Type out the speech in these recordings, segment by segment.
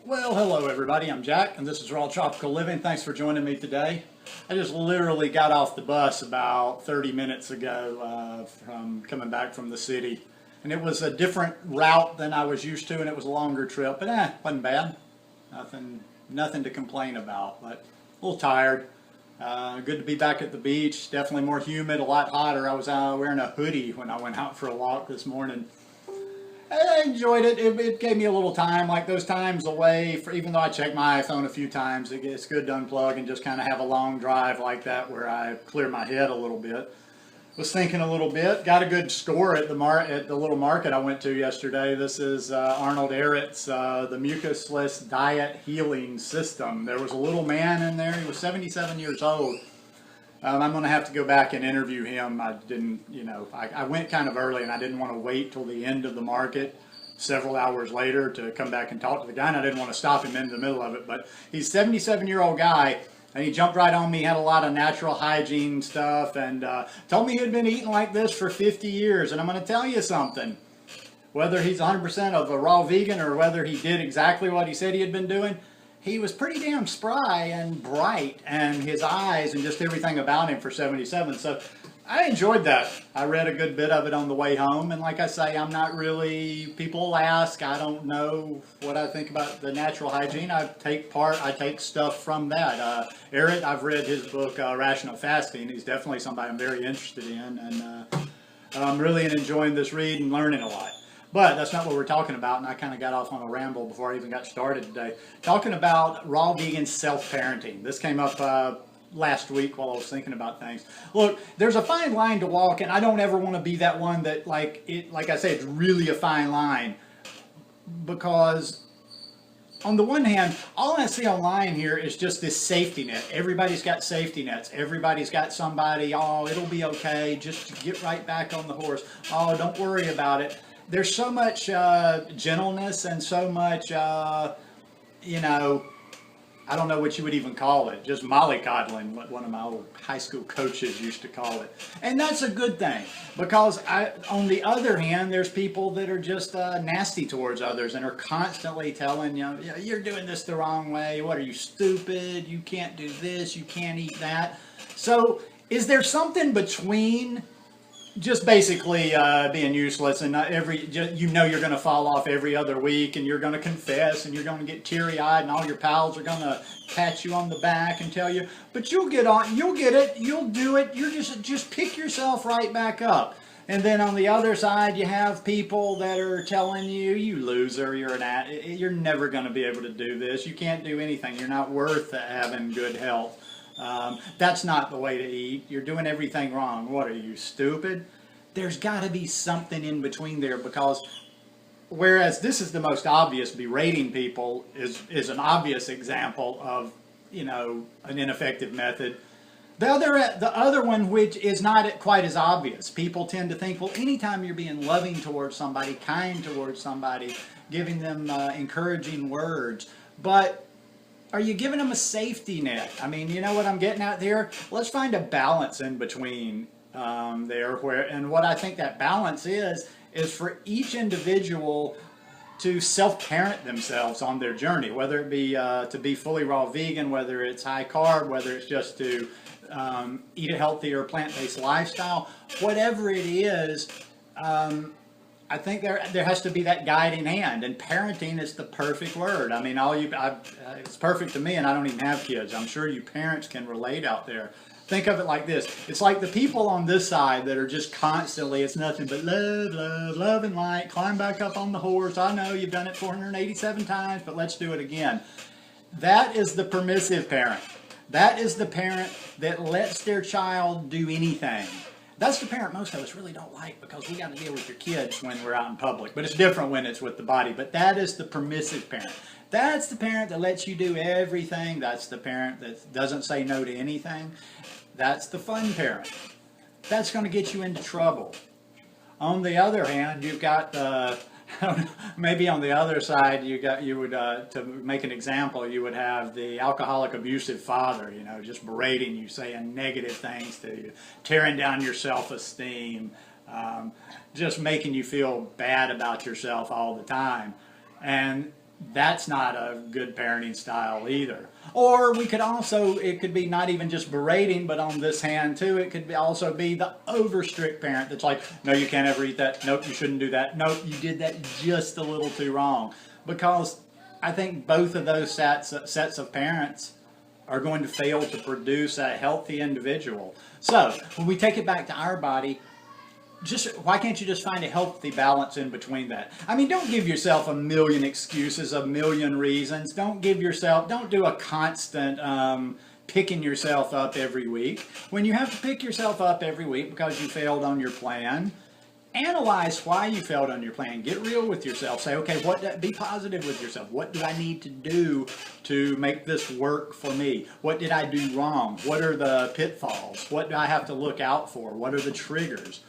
Well, hello everybody. I'm Jack, and this is Raw Tropical Living. Thanks for joining me today. I just literally got off the bus about 30 minutes ago from coming back from the city, and it was a different route than I was used to, and it was a longer trip, but wasn't bad. Nothing to complain about, but a little tired. Good to be back at the beach. Definitely more humid, a lot hotter. I was wearing a hoodie when I went out for a walk this morning. I enjoyed it. It gave me a little time, like those times away. Even though I checked my iPhone a few times, it's good to unplug and just kind of have a long drive like that where I clear my head a little bit. Was thinking a little bit. Got a good score at the little market I went to yesterday. This is Arnold Ehret's the Mucusless Diet Healing System. There was a little man in there. He was 77 years old. I'm going to have to go back and interview him. I didn't, I went kind of early and I didn't want to wait till the end of the market several hours later to come back and talk to the guy, and I didn't want to stop him in the middle of it. But he's a 77-year-old guy, and he jumped right on me, had a lot of natural hygiene stuff, and told me he had been eating like this for 50 years. And I'm going to tell you something. Whether he's 100% of a raw vegan or whether he did exactly what he said he had been doing, he was pretty damn spry and bright, and his eyes and just everything about him for 77. So I enjoyed that. I read a good bit of it on the way home, and like I say, I'm not really, people ask, I don't know what I think about the natural hygiene. I take stuff from that. Ehret, I've read his book, Rational Fasting. He's definitely somebody I'm very interested in, and I'm really enjoying this read and learning a lot. But that's not what we're talking about, and I kind of got off on a ramble before I even got started today. Talking about raw vegan self-parenting. This came up last week while I was thinking about things. Look, there's a fine line to walk, and I don't ever want to be that one that, like I say, it's really a fine line. Because on the one hand, all I see online here is just this safety net. Everybody's got safety nets. Everybody's got somebody, oh, it'll be okay, just get right back on the horse. Oh, don't worry about it. There's so much gentleness and so much, I don't know what you would even call it, just mollycoddling, what one of my old high school coaches used to call it. And that's a good thing, because on the other hand, there's people that are just nasty towards others and are constantly telling you, you're doing this the wrong way, what are you, stupid, you can't do this, you can't eat that. So is there something between just basically being useless and you're going to fall off every other week, and you're going to confess, and you're going to get teary-eyed, and all your pals are going to pat you on the back and tell you, but you'll get it, you'll do it, you're just pick yourself right back up. And then on the other side, you have people that are telling you, you loser, you're never going to be able to do this, you can't do anything, you're not worth having good health. That's not the way to eat. You're doing everything wrong. What are you, stupid? There's got to be something in between there, because whereas this is the most obvious, berating people is an obvious example of, an ineffective method. The other one, which is not quite as obvious, people tend to think, well, anytime you're being loving towards somebody, kind towards somebody, giving them encouraging words, but are you giving them a safety net? I mean, you know what I'm getting at there? Let's find a balance in between there. And what I think that balance is for each individual to self-parent themselves on their journey, whether it be to be fully raw vegan, whether it's high carb, whether it's just to eat a healthier plant-based lifestyle, whatever it is. I think there has to be that guiding hand, and parenting is the perfect word. I mean, it's perfect to me, and I don't even have kids. I'm sure you parents can relate out there. Think of it like this. It's like the people on this side that are just constantly, it's nothing but love, love, love and light, climb back up on the horse. I know you've done it 487 times, but let's do it again. That is the permissive parent. That is the parent that lets their child do anything. That's the parent most of us really don't like, because we got to deal with your kids when we're out in public. But it's different when it's with the body. But that is the permissive parent. That's the parent that lets you do everything. That's the parent that doesn't say no to anything. That's the fun parent. That's going to get you into trouble. On the other hand, you've got maybe on the other side, to make an example, you would have the alcoholic abusive father, just berating you, saying negative things to you, tearing down your self-esteem, just making you feel bad about yourself all the time. And that's not a good parenting style either. Or we could also, it could be not even just berating, but on this hand too, it could be also be the over strict parent that's like, no, you can't ever eat that. Nope, you shouldn't do that. Nope, you did that just a little too wrong. Because I think both of those sets of parents are going to fail to produce a healthy individual. So when we take it back to our body, why can't you just find a healthy balance in between that? I mean, don't give yourself a million excuses, a million reasons. Don't do a constant picking yourself up every week. When you have to pick yourself up every week because you failed on your plan, analyze why you failed on your plan. Get real with yourself. Say, okay, be positive with yourself. What do I need to do to make this work for me? What did I do wrong? What are the pitfalls? What do I have to look out for? What are the triggers?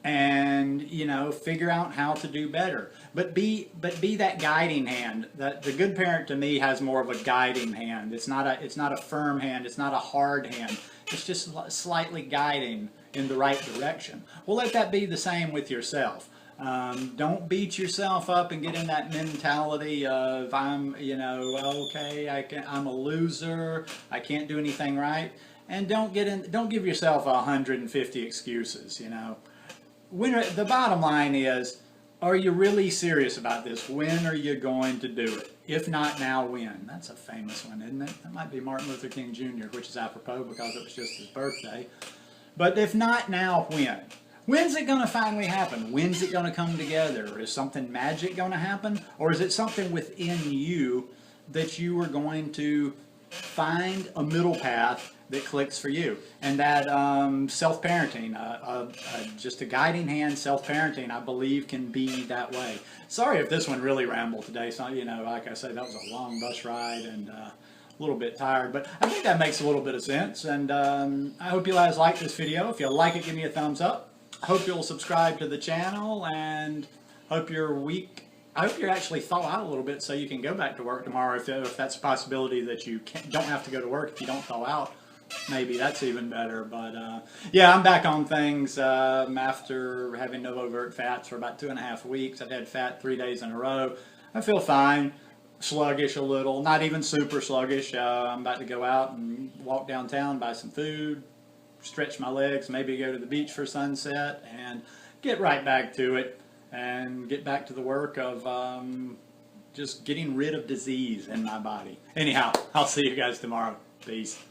And figure out how to do better. But be that guiding hand. That the good parent to me has more of a guiding hand. It's not a firm hand. It's not a hard hand. It's just slightly guiding in the right direction. Well, let that be the same with yourself. Don't beat yourself up and get in that mentality of I'm a loser. I can't do anything right. And don't give yourself 150 excuses. The bottom line is, are you really serious about this? When are you going to do it? If not now, when? That's a famous one, isn't it? That might be Martin Luther King Jr., which is apropos because it was just his birthday. But if not now, when? When's it going to finally happen? When's it going to come together? Is something magic going to happen? Or is it something within you that you are going to find a middle path that clicks for you? And that self-parenting, just a guiding hand, self-parenting, I believe can be that way. Sorry if this one really rambled today. So, like I said, that was a long bus ride and a little bit tired, but I think that makes a little bit of sense. And I hope you guys like this video. If you like it, give me a thumbs up. I hope you'll subscribe to the channel, and hope your week, I hope you're actually thaw out a little bit so you can go back to work tomorrow, if that's a possibility that you don't have to go to work if you don't thaw out. Maybe that's even better. But yeah, I'm back on things after having no overt fats for about 2.5 weeks. I've had fat 3 days in a row. I feel fine, sluggish a little, not even super sluggish. I'm about to go out and walk downtown, buy some food, stretch my legs, maybe go to the beach for sunset, and get right back to it and get back to the work of just getting rid of disease in my body. Anyhow, I'll see you guys tomorrow. Peace.